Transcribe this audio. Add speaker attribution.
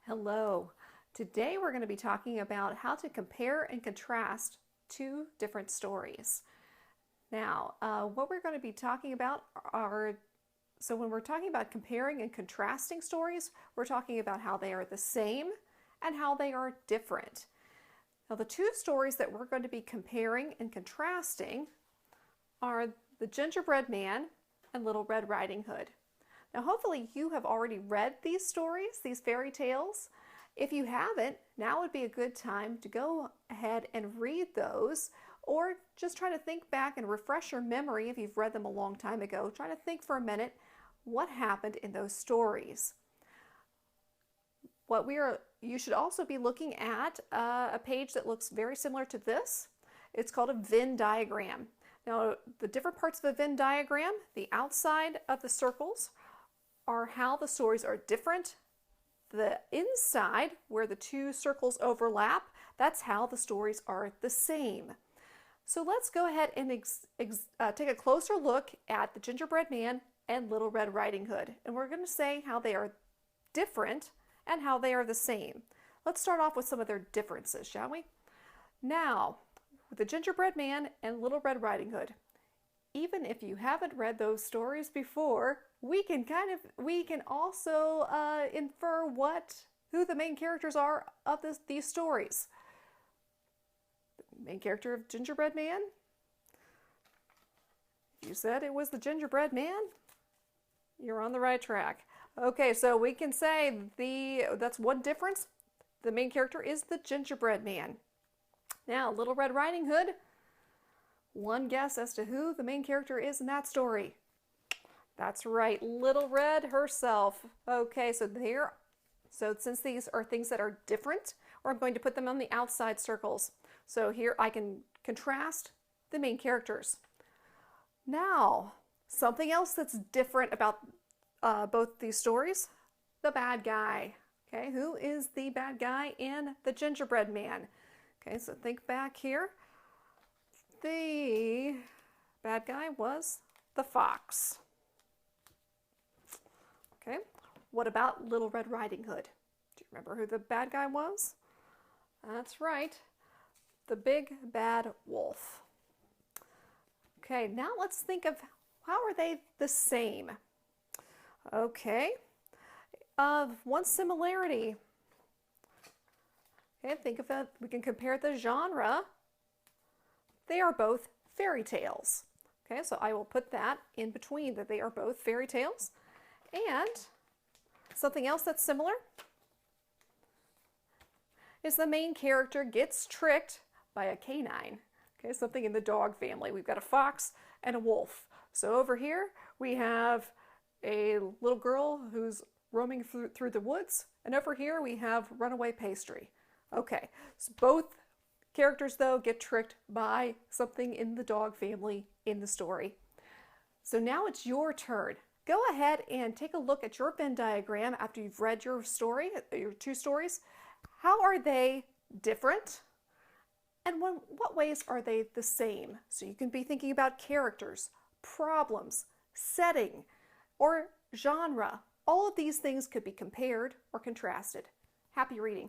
Speaker 1: Hello. Today we're going to be talking about how to compare and contrast two different stories. Now, what we're going to be talking about so when we're talking about comparing and contrasting stories, we're talking about how they are the same and how they are different. Now, the two stories that we're going to be comparing and contrasting are The Gingerbread Man and Little Red Riding Hood. Now, hopefully you have already read these stories, these fairy tales. If you haven't, now would be a good time to go ahead and read those, or just try to think back and refresh your memory if you've read them a long time ago. Try to think for a minute what happened in those stories. You should also be looking at a page that looks very similar to this. It's called a Venn diagram. Now, the different parts of a Venn diagram, the outside of the circles are how the stories are different. The inside, where the two circles overlap, that's how the stories are the same. So let's go ahead and take a closer look at The Gingerbread Man and Little Red Riding Hood. And we're going to say how they are different and how they are the same. Let's start off with some of their differences, shall we? Now, with The Gingerbread Man and Little Red Riding Hood, even if you haven't read those stories before, we can also infer who the main characters are of these stories. The main character of Gingerbread Man, if you said it was the Gingerbread Man, you're on the right track. Okay, so we can say that's one difference. The main character is the Gingerbread Man. Now, Little Red Riding Hood, one guess as to who the main character is in that story. That's right, Little Red herself. Okay, so since these are things that are different, I'm going to put them on the outside circles. So here I can contrast the main characters. Now, something else that's different about both these stories, the bad guy. Okay, who is the bad guy in The Gingerbread Man? Okay, so think back here. The bad guy was the fox. Okay, what about Little Red Riding Hood? Do you remember who the bad guy was? That's right, the big bad wolf. Okay, now let's think of how are they the same? Okay, one similarity. Okay, think of it, we can compare the genre. They are both fairy tales. Okay, so I will put that in between, that they are both fairy tales. And something else that's similar is the main character gets tricked by a canine. Okay, something in the dog family. We've got a fox and a wolf. So over here we have a little girl who's roaming through the woods, and over here we have runaway pastry. Okay, so both characters, though, get tricked by something in the dog family in the story. So now it's your turn. Go ahead and take a look at your Venn diagram after you've read your two stories. How are they different? And what ways are they the same? So you can be thinking about characters, problems, setting, or genre. All of these things could be compared or contrasted. Happy reading.